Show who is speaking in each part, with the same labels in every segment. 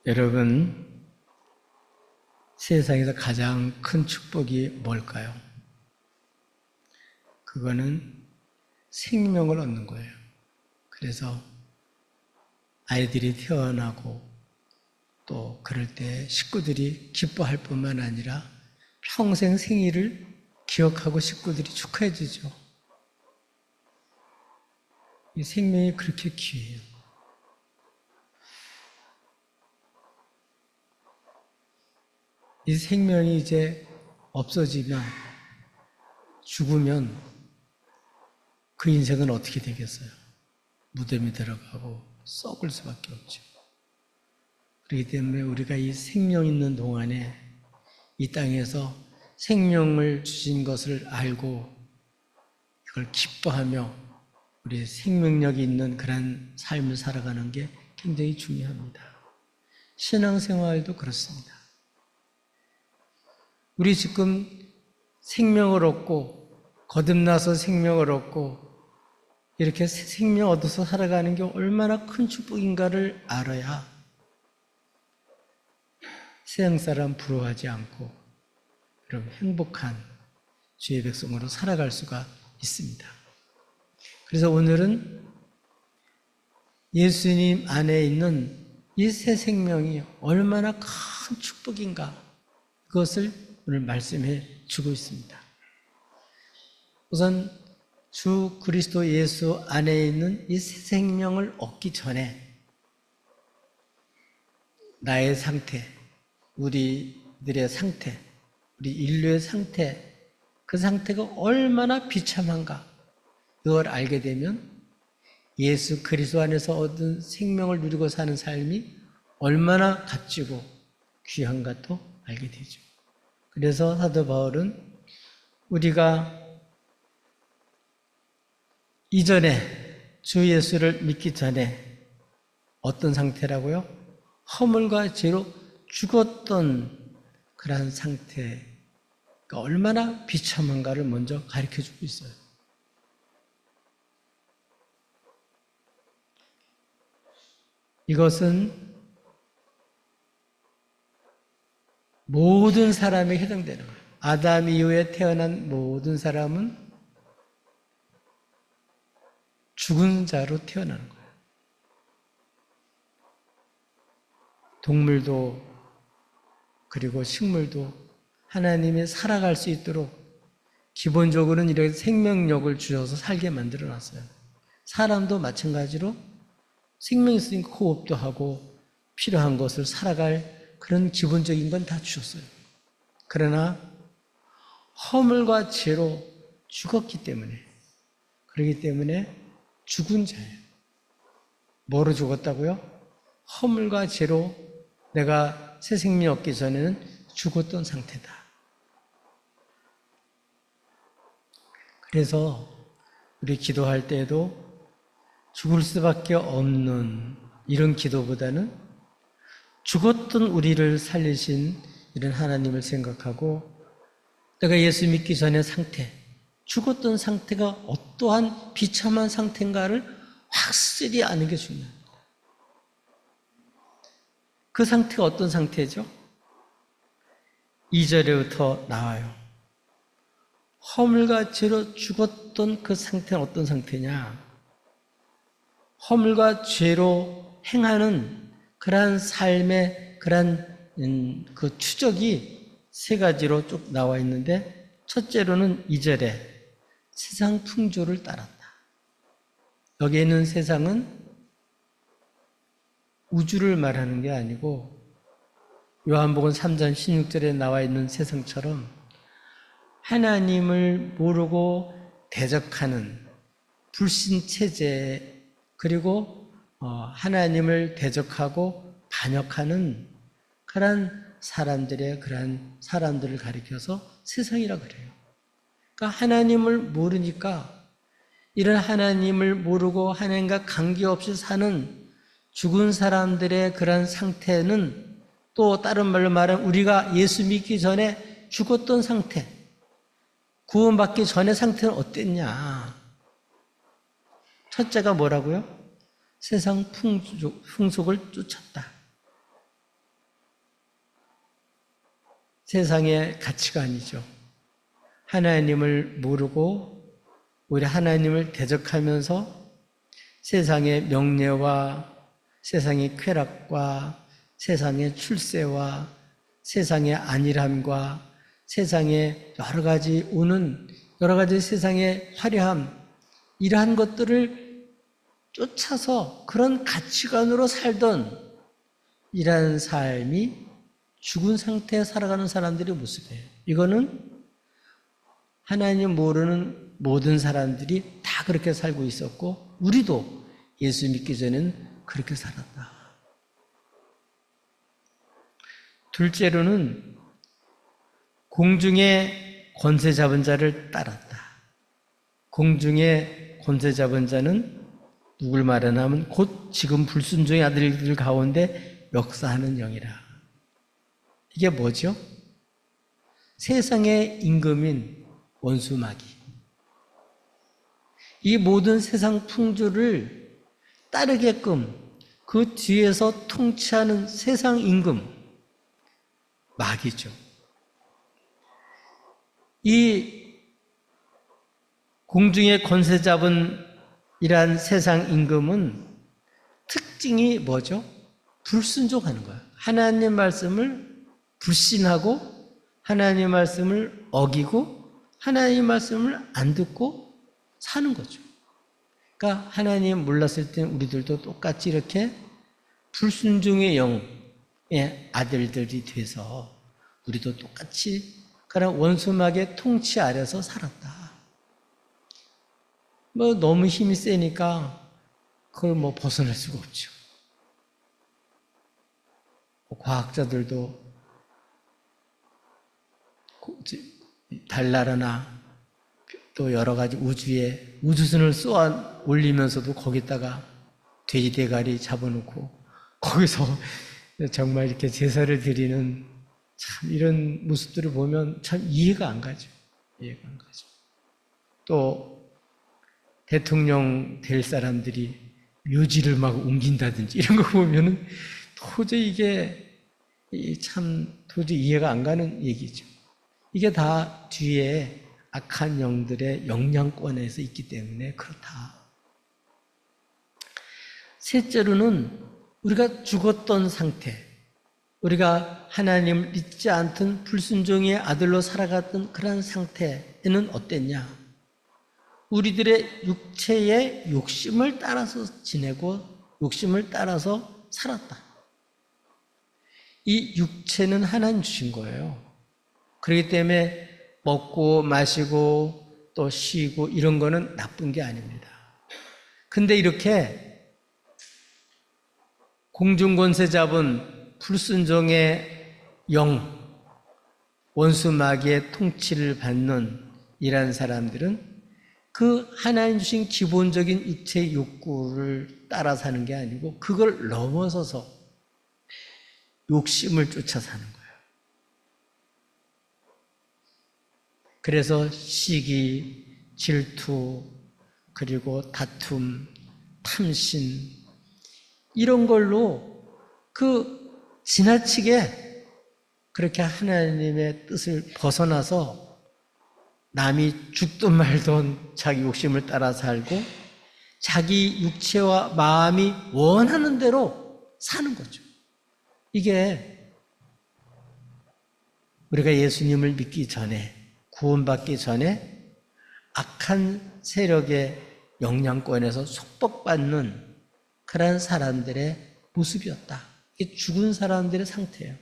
Speaker 1: 여러분, 세상에서 가장 큰 축복이 뭘까요? 그거는 생명을 얻는 거예요. 그래서 아이들이 태어나고 또 그럴 때 식구들이 기뻐할 뿐만 아니라 평생 생일을 기억하고 식구들이 축하해 주죠. 이 생명이 그렇게 귀해요. 이 생명이 이제 없어지면, 죽으면 그 인생은 어떻게 되겠어요? 무덤에 들어가고 썩을 수밖에 없죠. 그렇기 때문에 우리가 이 생명 있는 동안에 이 땅에서 생명을 주신 것을 알고 이걸 기뻐하며 우리 생명력이 있는 그런 삶을 살아가는 게 굉장히 중요합니다. 신앙생활도 그렇습니다. 우리 지금 생명을 얻고 거듭나서 생명을 얻고 이렇게 생명 얻어서 살아가는 게 얼마나 큰 축복인가를 알아야 세상 사람 부러워하지 않고 여러분 행복한 주의 백성으로 살아갈 수가 있습니다. 그래서 오늘은 예수님 안에 있는 이 새 생명이 얼마나 큰 축복인가, 그것을 오늘 말씀해 주고 있습니다. 우선 주 그리스도 예수 안에 있는 이 새 생명을 얻기 전에 나의 상태, 우리들의 상태, 우리 인류의 상태, 그 상태가 얼마나 비참한가, 그걸 알게 되면 예수 그리스도 안에서 얻은 생명을 누리고 사는 삶이 얼마나 값지고 귀한가도 알게 되죠. 그래서 사도 바울은 우리가 이전에 주 예수를 믿기 전에 어떤 상태라고요? 허물과 죄로 죽었던 그러한 상태가 얼마나 비참한가를 먼저 가르쳐주고 있어요. 이것은 모든 사람에게 해당되는 거예요. 아담 이후에 태어난 모든 사람은 죽은 자로 태어나는 거예요. 동물도 그리고 식물도 하나님이 살아갈 수 있도록 기본적으로는 이렇게 생명력을 주셔서 살게 만들어 놨어요. 사람도 마찬가지로 생명이 있으니까 호흡도 하고 필요한 것을 살아갈 그런 기본적인 건 다 주셨어요. 그러나 허물과 죄로 죽었기 때문에, 그렇기 때문에 죽은 자예요. 뭐로 죽었다고요? 허물과 죄로 내가 새 생명 얻기 전에는 죽었던 상태다. 그래서 우리 기도할 때에도 죽을 수밖에 없는 이런 기도보다는 죽었던 우리를 살리신 이런 하나님을 생각하고 내가 예수 믿기 전의 상태, 죽었던 상태가 어떠한 비참한 상태인가를 확실히 아는 게 중요합니다. 그 상태가 어떤 상태죠? 2절에부터 나와요. 허물과 죄로 죽었던 그 상태는 어떤 상태냐? 허물과 죄로 행하는 그러한 삶의 그러한 그 추적이 세 가지로 쭉 나와 있는데, 첫째로는 2절에 세상 풍조를 따랐다. 여기 있는 세상은 우주를 말하는 게 아니고 요한복음 3장 16절에 나와 있는 세상처럼 하나님을 모르고 대적하는 불신체제, 그리고 하나님을 대적하고 반역하는 그러한 사람들을 가리켜서 세상이라 그래요. 그러니까 하나님을 모르니까 이런 하나님을 모르고 하나님과 관계없이 사는 죽은 사람들의 그런 상태는 또 다른 말로 말하면 우리가 예수 믿기 전에 죽었던 상태, 구원받기 전의 상태는 어땠냐? 첫째가 뭐라고요? 세상 풍속을 쫓았다. 세상의 가치관이죠. 하나님을 모르고 오히려 하나님을 대적하면서 세상의 명예와 세상의 쾌락과 세상의 출세와 세상의 안일함과 세상의 여러 가지 세상의 화려함, 이러한 것들을 쫓아서 그런 가치관으로 살던 이러한 삶이 죽은 상태에 살아가는 사람들의 모습이에요. 이거는 하나님 모르는 모든 사람들이 다 그렇게 살고 있었고 우리도 예수 믿기 전에는 그렇게 살았다. 둘째로는 공중의 권세 잡은 자를 따랐다. 공중의 권세 잡은 자는 누굴 말하냐면 곧 지금 불순종의 아들들 가운데 역사하는 영이라. 이게 뭐죠? 세상의 임금인 원수 마귀. 이 모든 세상 풍조를 따르게끔 그 뒤에서 통치하는 세상 임금 마귀죠. 이 공중의 권세 잡은 이러한 세상 임금은 특징이 뭐죠? 불순종하는 거예요. 하나님 말씀을 불신하고 하나님 말씀을 어기고 하나님 말씀을 안 듣고 사는 거죠. 그러니까 하나님 몰랐을 때 우리들도 똑같이 이렇게 불순종의 영의 아들들이 돼서 우리도 똑같이 그런 원수막의 통치 아래서 살았다. 너무 힘이 세니까 그걸 벗어날 수가 없죠. 과학자들도 달나라나 또 여러 가지 우주에 우주선을 쏘아 올리면서도 거기다가 돼지 대가리 잡아놓고 거기서 정말 이렇게 제사를 드리는 참 이런 모습들을 보면 참 이해가 안 가죠. 이해가 안 가죠. 또 대통령 될 사람들이 묘지를 막 옮긴다든지 이런 거 보면은 도저히 이게 참 도저히 이해가 안 가는 얘기죠. 이게 다 뒤에 악한 영들의 영향권에서 있기 때문에 그렇다. 셋째로는 우리가 죽었던 상태, 우리가 하나님을 믿지 않던 불순종의 아들로 살아갔던 그런 상태에는 어땠냐? 우리들의 육체의 욕심을 따라서 지내고 욕심을 따라서 살았다. 이 육체는 하나님 주신 거예요. 그렇기 때문에 먹고 마시고 또 쉬고 이런 거는 나쁜 게 아닙니다. 근데 이렇게 공중권세 잡은 불순종의 영, 원수 마귀의 통치를 받는 이러한 사람들은 그 하나님 주신 기본적인 육체의 욕구를 따라 사는 게 아니고 그걸 넘어서서 욕심을 쫓아 사는 거예요. 그래서 시기, 질투, 그리고 다툼, 탐심 이런 걸로 지나치게 그렇게 하나님의 뜻을 벗어나서 남이 죽든 말든 자기 욕심을 따라 살고 자기 육체와 마음이 원하는 대로 사는 거죠. 이게 우리가 예수님을 믿기 전에 구원받기 전에 악한 세력의 영향권에서 속박받는 그런 사람들의 모습이었다. 이게 죽은 사람들의 상태예요.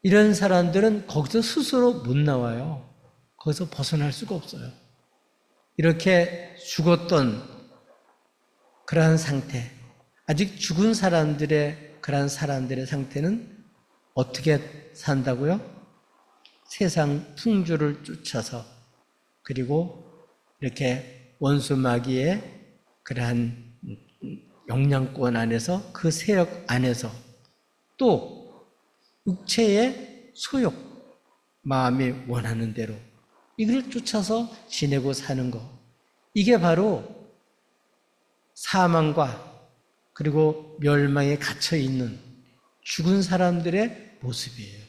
Speaker 1: 이런 사람들은 거기서 스스로 못 나와요. 거기서 벗어날 수가 없어요. 이렇게 죽었던 그러한 상태, 아직 죽은 사람들의 그러한 사람들의 상태는 어떻게 산다고요? 세상 풍조를 쫓아서 그리고 이렇게 원수 마귀의 그러한 영향권 안에서 그 세력 안에서 또 육체의 소욕, 마음이 원하는 대로 이걸 쫓아서 지내고 사는 것. 이게 바로 사망과 그리고 멸망에 갇혀 있는 죽은 사람들의 모습이에요.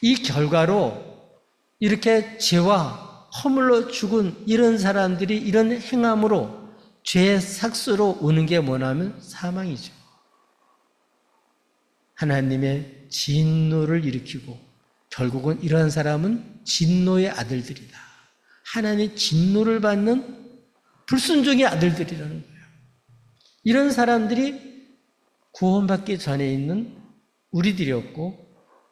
Speaker 1: 이 결과로 이렇게 죄와 허물로 죽은 이런 사람들이 이런 행함으로 죄의 삭수로 오는 게 뭐냐면 사망이죠. 하나님의 진노를 일으키고 결국은 이러한 사람은 진노의 아들들이다. 하나님의 진노를 받는 불순종의 아들들이라는 거예요. 이런 사람들이 구원받기 전에 있는 우리들이었고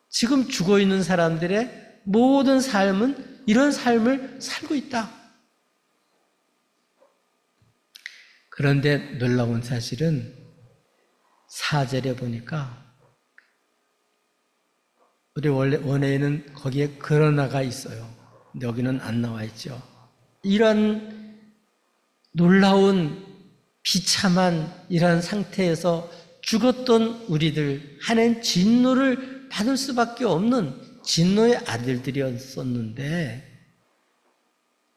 Speaker 1: 지금 죽어있는 사람들의 모든 삶은 이런 삶을 살고 있다. 그런데 놀라운 사실은 4절에 보니까 우리 원래는 거기에 그러나가 있어요. 근데 여기는 안 나와 있죠. 이런 놀라운 비참한 이런 상태에서 죽었던 우리들, 하나님 진노를 받을 수밖에 없는 진노의 아들들이었었는데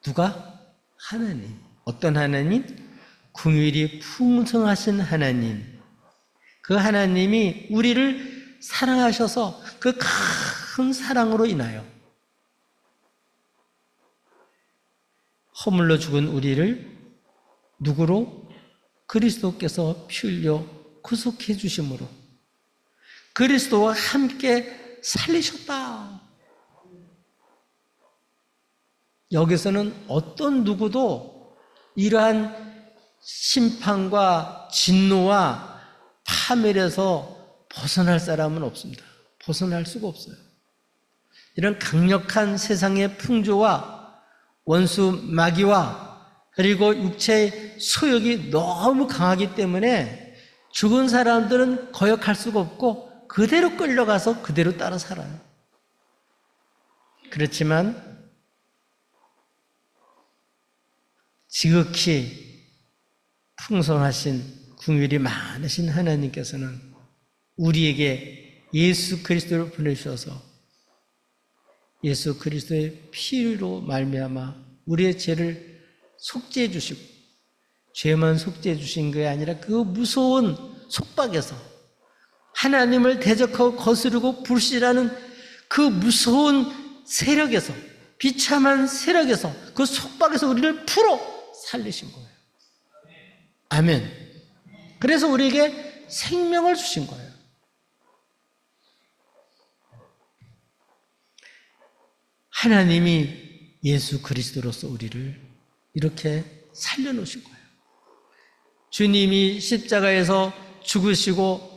Speaker 1: 누가? 하나님. 어떤 하나님? 긍휼이 풍성하신 하나님. 그 하나님이 우리를 사랑하셔서 그 큰 사랑으로 인하여 허물로 죽은 우리를 누구로? 그리스도께서 피 흘려 구속해 주심으로 그리스도와 함께 살리셨다. 여기서는 어떤 누구도 이러한 심판과 진노와 파멸에서 벗어날 사람은 없습니다. 벗어날 수가 없어요. 이런 강력한 세상의 풍조와 원수 마귀와 그리고 육체의 소욕이 너무 강하기 때문에 죽은 사람들은 거역할 수가 없고 그대로 끌려가서 그대로 따라 살아요. 그렇지만 지극히 풍성하신 긍휼이 많으신 하나님께서는 우리에게 예수 그리스도를 보내주셔서 예수 그리스도의 피로 말미암아 우리의 죄를 속죄해 주시고 죄만 속죄해 주신 게 아니라 그 무서운 속박에서 하나님을 대적하고 거스르고 불신하는 그 무서운 세력에서 비참한 세력에서 그 속박에서 우리를 풀어 살리신 거예요. 아멘. 그래서 우리에게 생명을 주신 거예요. 하나님이 예수 그리스도로서 우리를 이렇게 살려놓으신 거예요. 주님이 십자가에서 죽으시고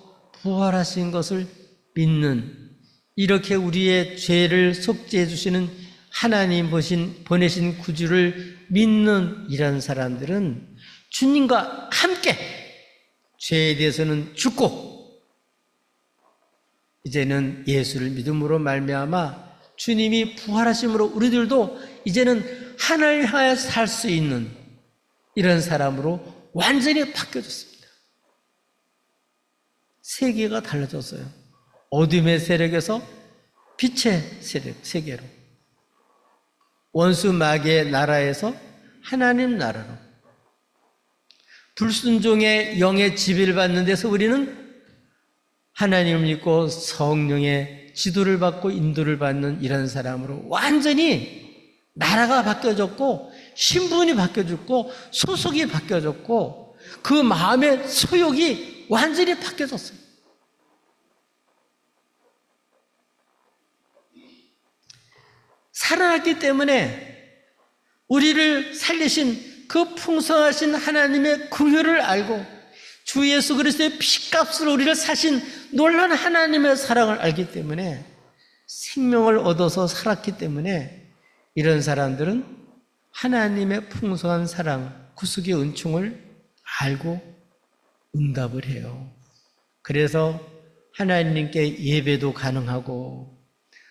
Speaker 1: 부활하신 것을 믿는 이렇게 우리의 죄를 속죄해 주시는 하나님 보내신 구주를 믿는 이런 사람들은 주님과 함께 죄에 대해서는 죽고 이제는 예수를 믿음으로 말미암아 주님이 부활하심으로 우리들도 이제는 하나님을 향해 살 수 있는 이런 사람으로 완전히 바뀌어졌습니다. 세계가 달라졌어요. 어둠의 세력에서 빛의 세계로, 원수 마귀의 나라에서 하나님 나라로, 불순종의 영의 지배를 받는 데서 우리는 하나님을 믿고 성령의 지도를 받고 인도를 받는 이런 사람으로 완전히 나라가 바뀌어졌고 신분이 바뀌어졌고 소속이 바뀌어졌고 그 마음의 소욕이 완전히 바뀌어졌어요. 살아났기 때문에 우리를 살리신 그 풍성하신 하나님의 긍휼을 알고 주 예수 그리스도의 피값으로 우리를 사신 놀라운 하나님의 사랑을 알기 때문에 생명을 얻어서 살았기 때문에 이런 사람들은 하나님의 풍성한 사랑, 구속의 은총을 알고 응답을 해요. 그래서 하나님께 예배도 가능하고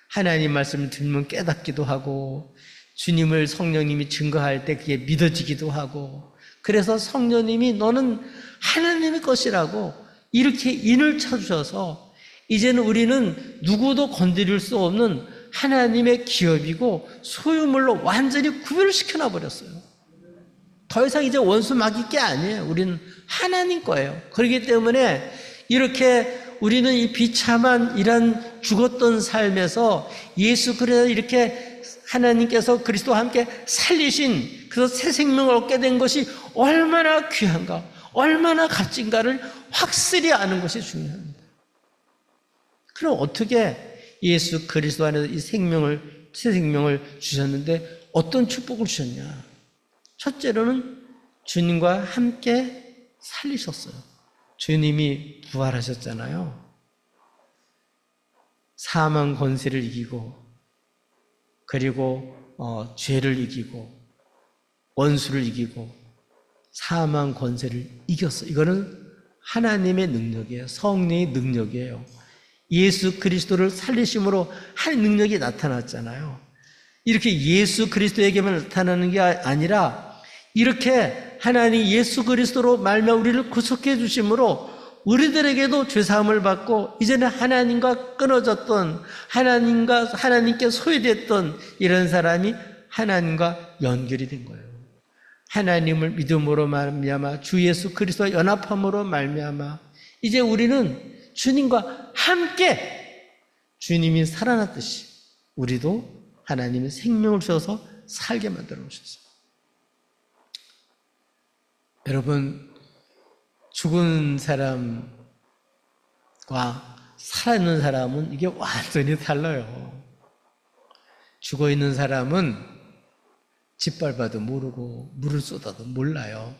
Speaker 1: 하나님 말씀을 들으면 깨닫기도 하고 주님을 성령님이 증거할 때 그게 믿어지기도 하고 그래서 성령님이 너는 하나님의 것이라고 이렇게 인을 쳐주셔서 이제는 우리는 누구도 건드릴 수 없는 하나님의 기업이고 소유물로 완전히 구별을 시켜놔 버렸어요. 더 이상 이제 원수 마귀 게 아니에요. 우리는 하나님 거예요. 그렇기 때문에 이렇게 우리는 이 비참한 이런 죽었던 삶에서 예수 그리스도 이렇게 하나님께서 그리스도와 함께 살리신 그래서 새 생명을 얻게 된 것이 얼마나 귀한가, 얼마나 값진가를 확실히 아는 것이 중요합니다. 그럼 어떻게 예수 그리스도 안에서 이 생명을, 새 생명을 주셨는데 어떤 축복을 주셨냐? 첫째로는 주님과 함께 살리셨어요. 주님이 부활하셨잖아요. 사망 권세를 이기고, 그리고 죄를 이기고, 원수를 이기고, 사망 권세를 이겼어요. 이거는 하나님의 능력이에요. 성령의 능력이에요. 예수 그리스도를 살리심으로 한 능력이 나타났잖아요. 이렇게 예수 그리스도에게만 나타나는 게 아니라 이렇게 하나님 예수 그리스도로 말미암아 우리를 구속해 주심으로 우리들에게도 죄사함을 받고 이제는 하나님과 끊어졌던, 하나님께 소외됐던 이런 사람이 하나님과 연결이 된 거예요. 하나님을 믿음으로 말미암아 주 예수 그리스도와 연합함으로 말미암아 이제 우리는 주님과 함께 주님이 살아났듯이 우리도 하나님의 생명을 주셔서 살게 만들어 놓으셨어요. 여러분, 죽은 사람과 살아있는 사람은 이게 완전히 달라요. 죽어 있는 사람은 짓밟아도 모르고 물을 쏟아도 몰라요.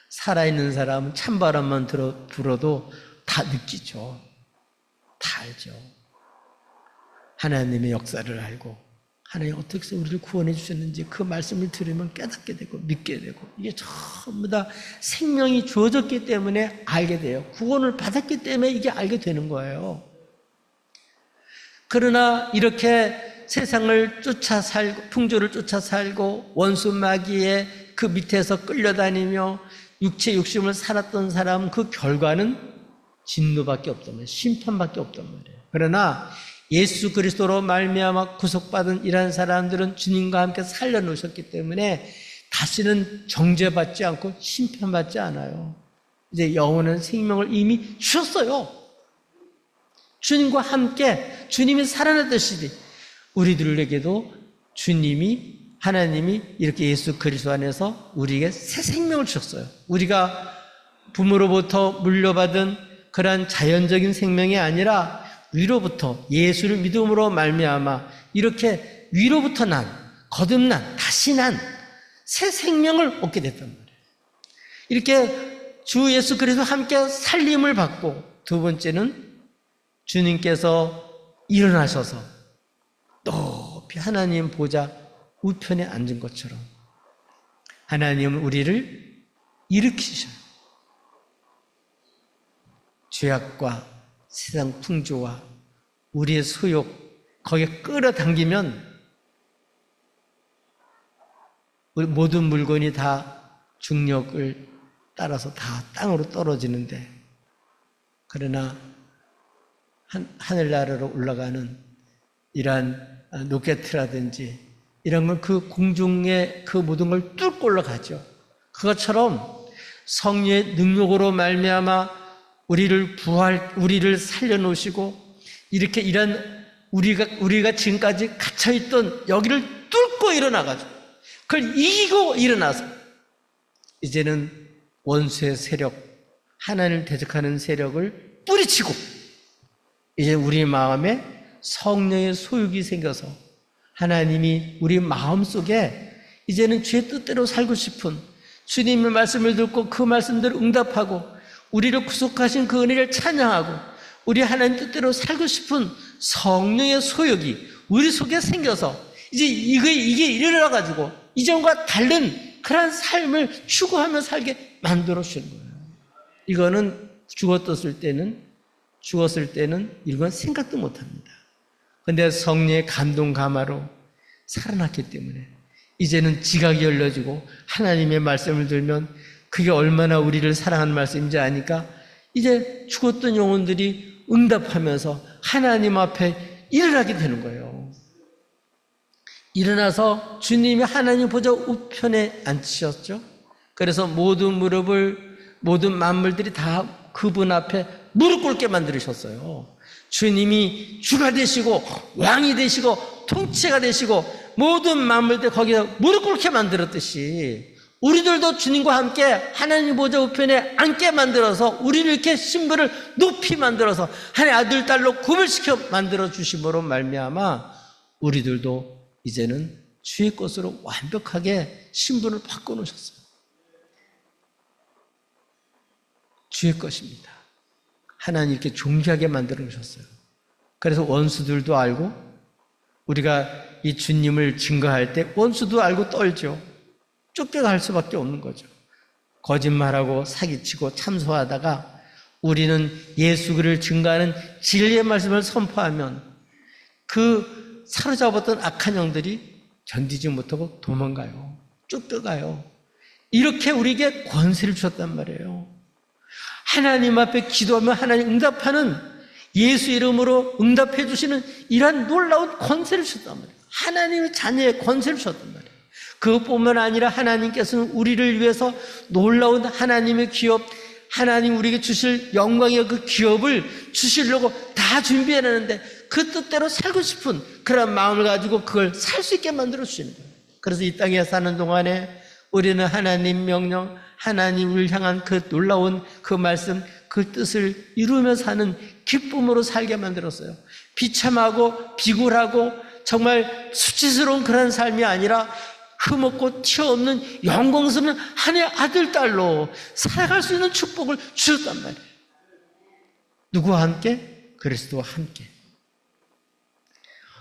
Speaker 1: 살아있는 사람은 찬바람만 불어도 다 느끼죠. 다 알죠. 하나님의 역사를 알고 하나님 어떻게 해서 우리를 구원해 주셨는지 그 말씀을 들으면 깨닫게 되고 믿게 되고 이게 전부 다 생명이 주어졌기 때문에 알게 돼요. 구원을 받았기 때문에 이게 알게 되는 거예요. 그러나 이렇게 세상을 쫓아 살고 풍조를 쫓아 살고 원수 마귀의 그 밑에서 끌려다니며 육체 욕심을 살았던 사람 그 결과는 진노밖에 없단 말이에요. 심판밖에 없단 말이에요. 그러나 예수 그리스도로 말미암아 구속받은 이러한 사람들은 주님과 함께 살려놓으셨기 때문에 다시는 정죄받지 않고 심판받지 않아요. 이제 영원한 생명을 이미 주셨어요. 주님과 함께 주님이 살아났듯이 우리들에게도 주님이 하나님이 이렇게 예수 그리스도 안에서 우리에게 새 생명을 주셨어요. 우리가 부모로부터 물려받은 그러한 자연적인 생명이 아니라 위로부터 예수를 믿음으로 말미암아 이렇게 위로부터 난, 거듭난, 다시 난 새 생명을 얻게 됐단 말이에요. 이렇게 주 예수 그리스도 함께 살림을 받고 두 번째는 주님께서 일어나셔서 높이 하나님 보좌 우편에 앉은 것처럼 하나님은 우리를 일으키셔요. 죄악과 세상 풍조와 우리의 소욕 거기에 끌어당기면 우리 모든 물건이 다 중력을 따라서 다 땅으로 떨어지는데 그러나 하늘나라로 올라가는 이러한 로켓이라든지 이런 건 그 공중에 그 모든 걸 뚫고 올라가죠. 그것처럼 성령의 능력으로 말미암아 우리를 살려놓으시고 이렇게 이런 우리가 지금까지 갇혀있던 여기를 뚫고 일어나가지고 그걸 이기고 일어나서 이제는 원수의 세력, 하나님을 대적하는 세력을 뿌리치고 이제 우리 마음에 성령의 소욕이 생겨서 하나님이 우리 마음속에 이제는 주의 뜻대로 살고 싶은 주님의 말씀을 듣고 그 말씀대로 응답하고 우리를 구속하신 그 은혜를 찬양하고 우리 하나님 뜻대로 살고 싶은 성령의 소욕이 우리 속에 생겨서 이제 이게 일어나가지고 이전과 다른 그런 삶을 추구하며 살게 만들어 주는 거예요. 이거는 죽었을 때는 이건 생각도 못 합니다. 그런데 성령의 감동 감화로 살아났기 때문에 이제는 지각이 열려지고 하나님의 말씀을 들면 그게 얼마나 우리를 사랑하는 말씀인지 아니까 이제 죽었던 영혼들이 응답하면서 하나님 앞에 일어나게 되는 거예요. 일어나서 주님이 하나님 보좌 우편에 앉히셨죠. 그래서 모든 만물들이 다 그분 앞에 무릎 꿇게 만들으셨어요. 주님이 주가 되시고 왕이 되시고 통치가 되시고 모든 만물들 거기에 무릎 꿇게 만들었듯이 우리들도 주님과 함께 하나님 보좌 우편에 앉게 만들어서 우리를 이렇게 신분을 높이 만들어서 하나님 아들 딸로 구별시켜 만들어 주심으로 말미암아 우리들도 이제는 주의 것으로 완벽하게 신분을 바꿔놓으셨어요. 주의 것입니다. 하나님 이렇게 존귀하게 만들어 놓으셨어요. 그래서 원수들도 알고 우리가 이 주님을 증거할 때 원수도 알고 떨죠. 쫓겨갈 수밖에 없는 거죠. 거짓말하고 사기치고 참소하다가 우리는 예수를 증거하는 진리의 말씀을 선포하면 그 사로잡았던 악한 영들이 견디지 못하고 도망가요. 쫓겨가요. 이렇게 우리에게 권세를 주셨단 말이에요. 하나님 앞에 기도하면 하나님 응답하는 예수 이름으로 응답해 주시는 이러한 놀라운 권세를 주셨단 말이에요. 하나님의 자녀의 권세를 주셨단 말이에요. 그것뿐만 아니라 하나님께서는 우리를 위해서 놀라운 하나님의 기업, 하나님 우리에게 주실 영광의 그 기업을 주시려고 다 준비해놨는데 그 뜻대로 살고 싶은 그런 마음을 가지고 그걸 살 수 있게 만들어 주시는 거예요. 그래서 이 땅에 사는 동안에 우리는 하나님 명령, 하나님을 향한 그 놀라운 그 말씀, 그 뜻을 이루며 사는 기쁨으로 살게 만들었어요. 비참하고 비굴하고 정말 수치스러운 그런 삶이 아니라 흠없고 티 없는 영광스러운 하나님의 아들, 딸로 살아갈 수 있는 축복을 주셨단 말이에요. 누구와 함께? 그리스도와 함께.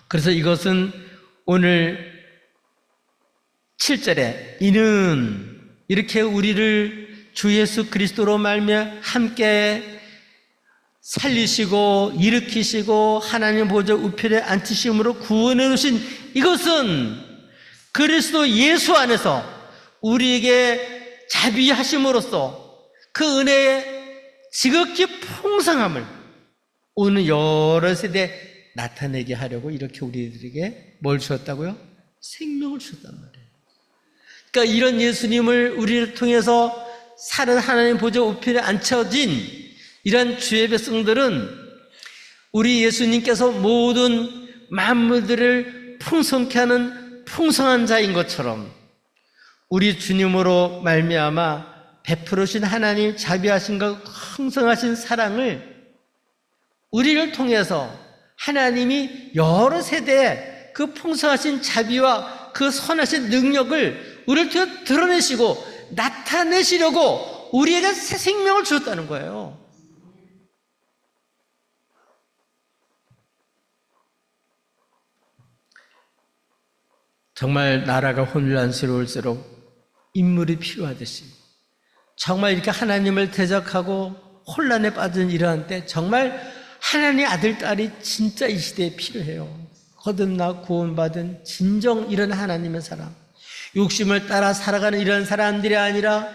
Speaker 1: 그래서 이것은 오늘 7절에 이는 이렇게 우리를 주 예수 그리스도로 말미암아 함께 살리시고 일으키시고 하나님 보좌 우편에 앉히심으로 구원해 주신 이것은 그리스도 예수 안에서 우리에게 자비하심으로써 그 은혜의 지극히 풍성함을 오늘 여러 세대 나타내게 하려고 이렇게 우리들에게 뭘 주셨다고요? 생명을 주셨단 말이에요. 그러니까 이런 예수님을 우리를 통해서 사는 하나님 보좌 우편에 앉혀진 이런 주의 백성들은 우리 예수님께서 모든 만물들을 풍성케 하는 풍성한 자인 것처럼 우리 주님으로 말미암아 베풀으신 하나님 자비하신과 풍성하신 사랑을 우리를 통해서 하나님이 여러 세대에 그 풍성하신 자비와 그 선하신 능력을 우리를 통해 드러내시고 나타내시려고 우리에게 새 생명을 주었다는 거예요. 정말 나라가 혼란스러울수록 인물이 필요하듯이 정말 이렇게 하나님을 대적하고 혼란에 빠진 이러한 때 정말 하나님의 아들, 딸이 진짜 이 시대에 필요해요. 거듭나 구원받은 진정 이런 하나님의 사람, 욕심을 따라 살아가는 이런 사람들이 아니라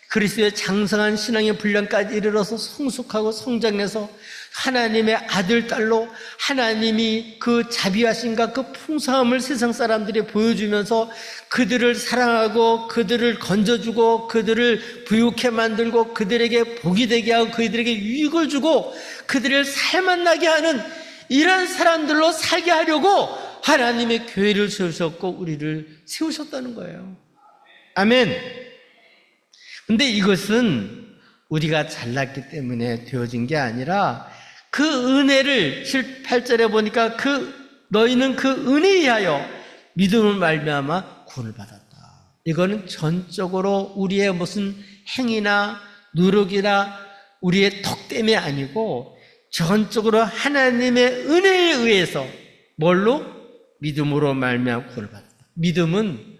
Speaker 1: 그리스도의 장성한 신앙의 분량까지 이르러서 성숙하고 성장해서 하나님의 아들, 딸로 하나님이 그 자비하심과 그 풍성함을 세상 사람들이 보여주면서 그들을 사랑하고 그들을 건져주고 그들을 부유케 만들고 그들에게 복이 되게 하고 그들에게 유익을 주고 그들을 살만나게 하는 이런 사람들로 살게 하려고 하나님의 교회를 세우셨고 우리를 세우셨다는 거예요. 아멘. 근데 이것은 우리가 잘났기 때문에 되어진 게 아니라 그 은혜를 8절에 보니까 너희는 그 은혜에 의하여 믿음을 말미암아 구원을 받았다. 이거는 전적으로 우리의 무슨 행위나 노력이나 우리의 덕됨이 아니고 전적으로 하나님의 은혜에 의해서 뭘로? 믿음으로 말미암아 구원을 받았다. 믿음은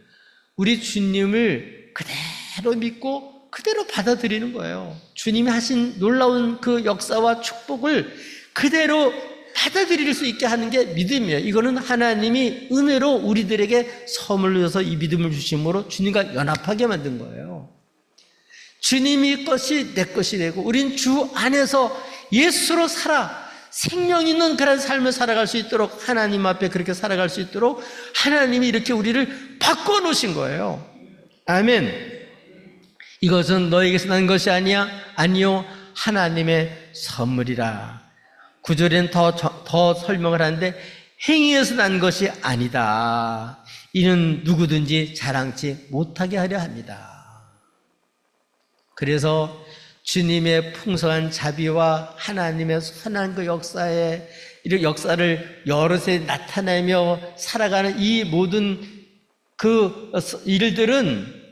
Speaker 1: 우리 주님을 그대로 믿고 그대로 받아들이는 거예요. 주님이 하신 놀라운 그 역사와 축복을 그대로 받아들일 수 있게 하는 게 믿음이에요. 이거는 하나님이 은혜로 우리들에게 선물로 줘서 이 믿음을 주심으로 주님과 연합하게 만든 거예요. 주님이 것이 내 것이 되고 우린 주 안에서 예수로 살아 생명 있는 그런 삶을 살아갈 수 있도록 하나님 앞에 그렇게 살아갈 수 있도록 하나님이 이렇게 우리를 바꿔놓으신 거예요. 아멘. 이것은 너에게서 난 것이 아니요 하나님의 선물이라. 9절에는 더 설명을 하는데 행위에서 난 것이 아니다. 이는 누구든지 자랑치 못하게 하려 합니다. 그래서 주님의 풍성한 자비와 하나님의 선한 그 역사에 이 역사를 여럿에 나타내며 살아가는 이 모든 그 일들은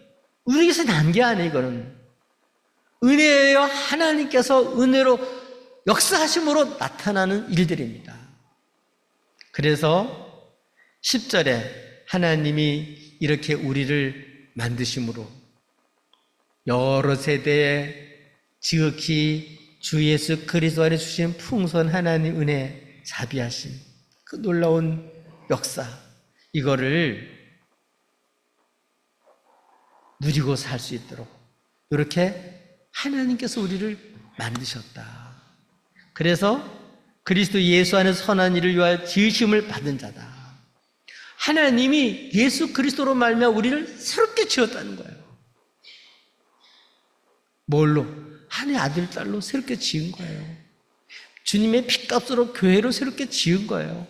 Speaker 1: 우리에게서 난 게 아니에요. 이거는 은혜여 하나님께서 은혜로 역사하심으로 나타나는 일들입니다. 그래서 10절에 하나님이 이렇게 우리를 만드심으로 여러 세대에 지극히 주 예수 그리스도 안에 주신 풍성한 하나님 은혜 자비하심, 그 놀라운 역사, 이거를 누리고 살 수 있도록 이렇게 하나님께서 우리를 만드셨다. 그래서 그리스도 예수 안에 선한 일을 위하여 지으심을 받은 자다. 하나님이 예수 그리스도로 말미암아 우리를 새롭게 지었다는 거예요. 뭘로? 하나님의 아들, 딸로 새롭게 지은 거예요. 주님의 핏값으로 교회로 새롭게 지은 거예요.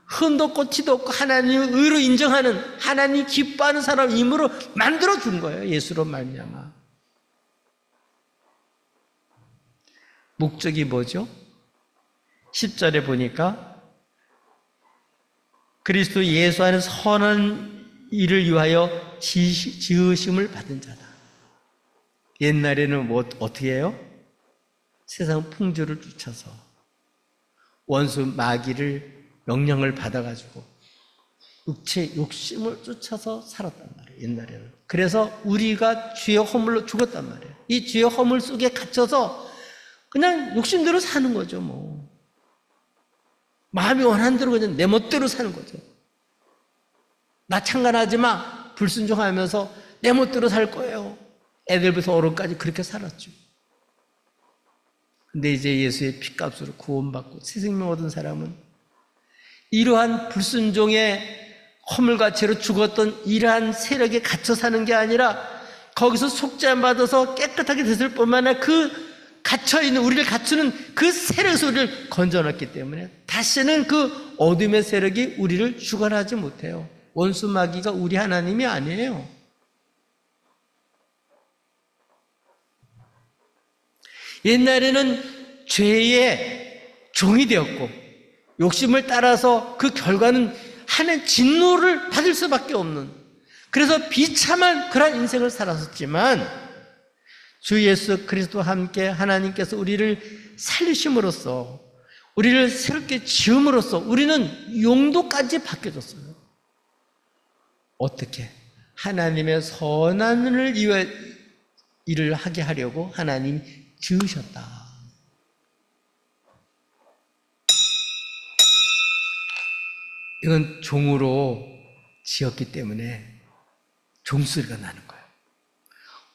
Speaker 1: 흠도 없고 티도 없고 하나님을 의로 인정하는, 하나님 기뻐하는 사람임으로 만들어준 거예요. 예수로 말미암아. 목적이 뭐죠? 10절에 보니까 그리스도 예수 안에 선한 일을 위하여 지으심을 받은 자다. 옛날에는 어떻게 해요? 세상 풍조를 쫓아서 원수 마귀를 명령을 받아가지고 육체 욕심을 쫓아서 살았단 말이에요. 옛날에는. 그래서 우리가 죄의 허물로 죽었단 말이에요. 이 죄의 허물 속에 갇혀서 그냥 욕심대로 사는 거죠. 뭐 마음이 원하는 대로 그냥 내 멋대로 사는 거죠. 나 창간하지 마, 불순종하면서 내 멋대로 살 거예요. 애들부터 어른까지 그렇게 살았죠. 근데 이제 예수의 핏값으로 구원받고 새 생명 얻은 사람은 이러한 불순종의 허물과 죄로 죽었던 이러한 세력에 갇혀 사는 게 아니라 거기서 속죄함 받아서 깨끗하게 됐을 뿐만 아니라 그 갇혀있는, 우리를 갖추는 그 세력에서 우리를 건져놨기 때문에 다시는 그 어둠의 세력이 우리를 주관하지 못해요. 원수 마귀가 우리 하나님이 아니에요. 옛날에는 죄의 종이 되었고 욕심을 따라서 그 결과는 하나님의 진노를 받을 수밖에 없는, 그래서 비참한 그런 인생을 살았었지만 주 예수 그리스도와 함께 하나님께서 우리를 살리심으로써, 우리를 새롭게 지음으로써 우리는 용도까지 바뀌어졌어요. 어떻게? 하나님의 선한 일을 하게 하려고 하나님이 지으셨다. 이건 종으로 지었기 때문에 종소리가 나는 거예요.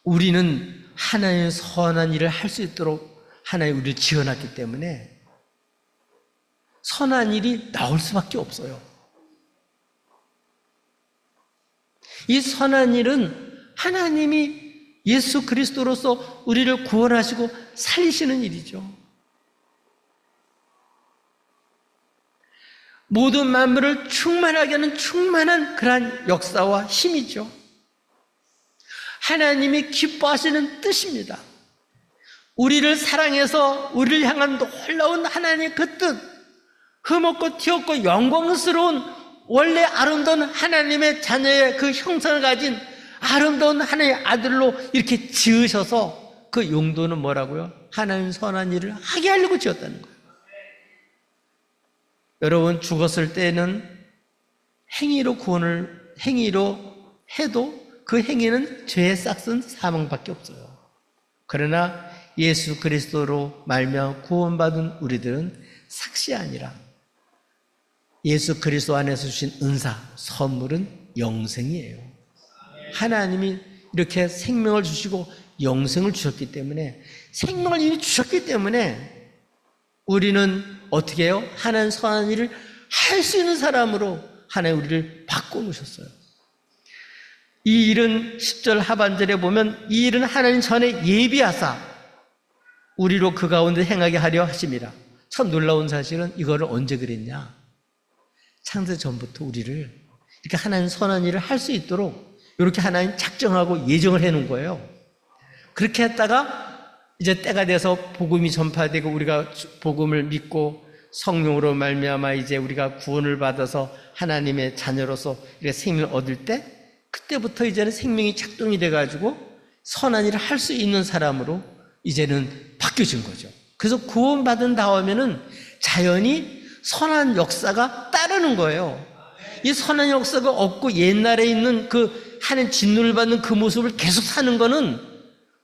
Speaker 1: 우리는 하나님의 선한 일을 할 수 있도록 하나님 우리를 지어놨기 때문에 선한 일이 나올 수밖에 없어요. 이 선한 일은 하나님이 예수 그리스도로서 우리를 구원하시고 살리시는 일이죠. 모든 만물을 충만하게 하는 충만한 그러한 역사와 힘이죠. 하나님이 기뻐하시는 뜻입니다. 우리를 사랑해서 우리를 향한 놀라운 하나님의 그 뜻, 흠없고 티없고 영광스러운 원래 아름다운 하나님의 자녀의 그 형상을 가진 아름다운 하나님의 아들로 이렇게 지으셔서 그 용도는 뭐라고요? 하나님 선한 일을 하게 하려고 지었다는 거예요. 여러분, 죽었을 때는 행위로 해도 그 행위는 죄의 싹은 사망밖에 없어요. 그러나 예수 그리스도로 말미암아 구원받은 우리들은 삭시 아니라 예수 그리스도 안에서 주신 은사, 선물은 영생이에요. 하나님이 이렇게 생명을 주시고 영생을 주셨기 때문에, 생명을 이미 주셨기 때문에 우리는 어떻게 해요? 하나님 선한 일을 할 수 있는 사람으로 하나님 우리를 바꿔놓으셨어요. 이 일은 10절 하반절에 보면 이 일은 하나님 전에 예비하사 우리로 그 가운데 행하게 하려 하심이라. 참 놀라운 사실은 이거를 언제 그랬냐? 창세 전부터 우리를 이렇게 하나님 선한 일을 할 수 있도록 이렇게 하나님 작정하고 예정을 해놓은 거예요. 그렇게 했다가 이제 때가 돼서 복음이 전파되고 우리가 복음을 믿고 성령으로 말미암아 이제 우리가 구원을 받아서 하나님의 자녀로서 이렇게 생명을 얻을 때, 그때부터 이제는 생명이 작동이 돼가지고 선한 일을 할 수 있는 사람으로 이제는 바뀌어진 거죠. 그래서 구원받은 다음에는 자연히 선한 역사가 따르는 거예요. 이 선한 역사가 없고 옛날에 있는 그 하나님 진노를 받는 그 모습을 계속 사는 거는,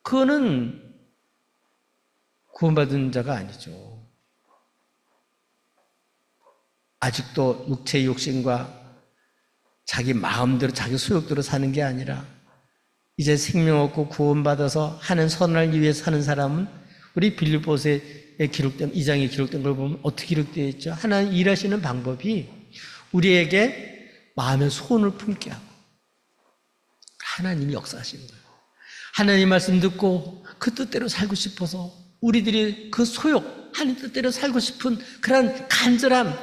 Speaker 1: 그거는 구원받은 자가 아니죠. 아직도 육체의 욕심과 자기 마음대로 자기 소욕대로 사는 게 아니라 이제 생명 얻고 구원받아서 하는 선을 위해서 사는 사람은 우리 빌립보서에 기록된 2장에 기록된 걸 보면 어떻게 기록되어 있죠? 하나님 일하시는 방법이 우리에게 마음의 소원을 품게 하고 하나님이 역사하시는 거예요. 하나님 말씀 듣고 그 뜻대로 살고 싶어서 우리들이 그 소욕, 하나님 뜻대로 살고 싶은 그런 간절함,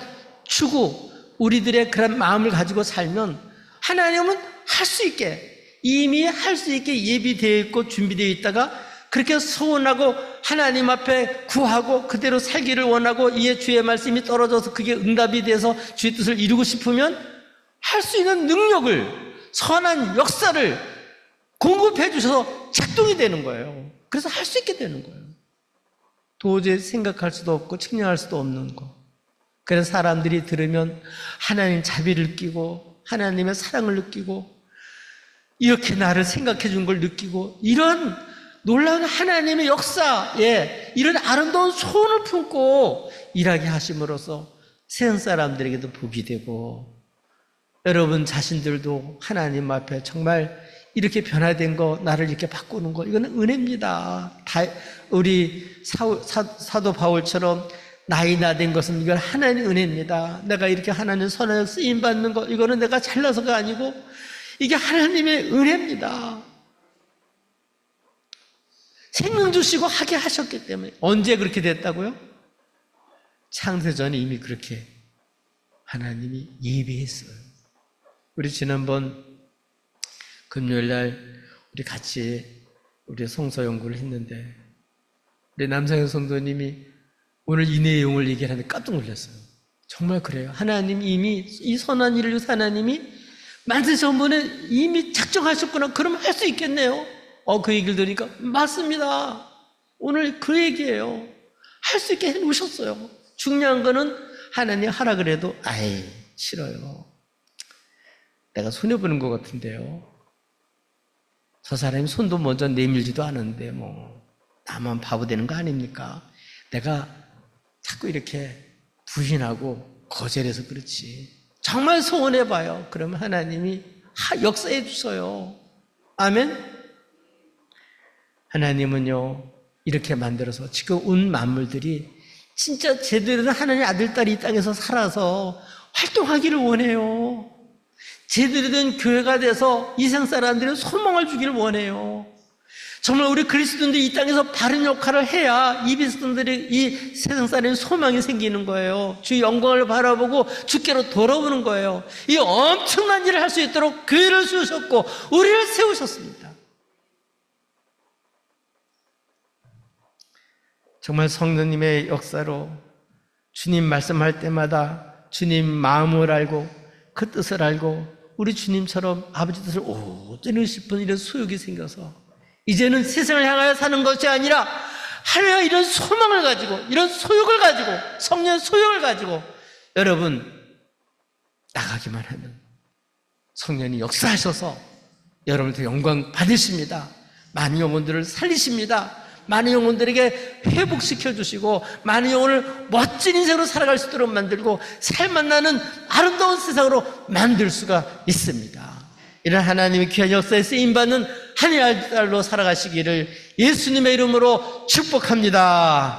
Speaker 1: 추구, 우리들의 그런 마음을 가지고 살면 하나님은 할 수 있게, 이미 할 수 있게 예비되어 있고 준비되어 있다가 그렇게 소원하고 하나님 앞에 구하고 그대로 살기를 원하고 이에 주의 말씀이 떨어져서 그게 응답이 돼서 주의 뜻을 이루고 싶으면 할 수 있는 능력을, 선한 역사를 공급해 주셔서 작동이 되는 거예요. 그래서 할 수 있게 되는 거예요. 도저히 생각할 수도 없고 측량할 수도 없는 거. 그래서 사람들이 들으면 하나님 자비를 느끼고 하나님의 사랑을 느끼고 이렇게 나를 생각해 준 걸 느끼고 이런 놀라운 하나님의 역사에 이런 아름다운 소원을 품고 일하게 하심으로써 세상 사람들에게도 복이 되고 여러분 자신들도 하나님 앞에 정말 이렇게 변화된 거, 나를 이렇게 바꾸는 거, 이거는 은혜입니다. 우리 사도 바울처럼 나이 나 된 것은 이건 하나님의 은혜입니다. 내가 이렇게 하나님 선한 쓰임 받는 거, 이거는 내가 잘나서가 아니고 이게 하나님의 은혜입니다. 생명 주시고 하게 하셨기 때문에. 언제 그렇게 됐다고요? 창세전에 이미 그렇게 하나님이 예비했어요. 우리 지난번 금요일날 우리 같이 우리 성서 연구를 했는데 우리 남상현 성도님이 오늘 이 내용을 얘기하는데 깜짝 놀랐어요. 정말 그래요. 하나님 이미 이 선한 일을 위해서 하나님이 만세시 전번에 이미 작정하셨구나. 그러면 할 수 있겠네요. 그 얘기를 들으니까 맞습니다. 오늘 그 얘기예요. 할 수 있게 해놓으셨어요. 중요한 거는 하나님 하라 그래도 아이 싫어요. 내가 손해보는 것 같은데요. 저 사람이 손도 먼저 내밀지도 않은데 뭐 나만 바보 되는 거 아닙니까? 내가 자꾸 이렇게 부인하고 거절해서 그렇지. 정말 소원해봐요. 그러면 하나님이 역사해 주셔요. 아멘? 하나님은요 이렇게 만들어서 지금 온 만물들이 진짜 제대로 된 하나님의 아들, 딸이 이 땅에서 살아서 활동하기를 원해요. 제대로 된 교회가 돼서 이 세상 사람들은 소망을 주기를 원해요. 정말 우리 그리스도인들이 이 땅에서 바른 역할을 해야 이 그리스도인들이 이 세상 사람의 소망이 생기는 거예요. 주 영광을 바라보고 주께로 돌아오는 거예요. 이 엄청난 일을 할 수 있도록 교회를 세우셨고 우리를 세우셨습니다. 정말 성령님의 역사로 주님 말씀할 때마다 주님 마음을 알고 그 뜻을 알고 우리 주님처럼 아버지 뜻을 오전히 싶은 이런 소욕이 생겨서 이제는 세상을 향하여 사는 것이 아니라 하나님의 이런 소망을 가지고 이런 소욕을 가지고 성령의 소욕을 가지고 여러분 나가기만 하면 성령이 역사하셔서 여러분들 영광 받으십니다. 많은 영혼들을 살리십니다. 많은 영혼들에게 회복시켜 주시고 많은 영혼을 멋진 인생으로 살아갈 수 있도록 만들고 살만나는 아름다운 세상으로 만들 수가 있습니다. 이런 하나님의 귀한 역사에 쓰임받는 하나님의 아들로 살아가시기를 예수님의 이름으로 축복합니다.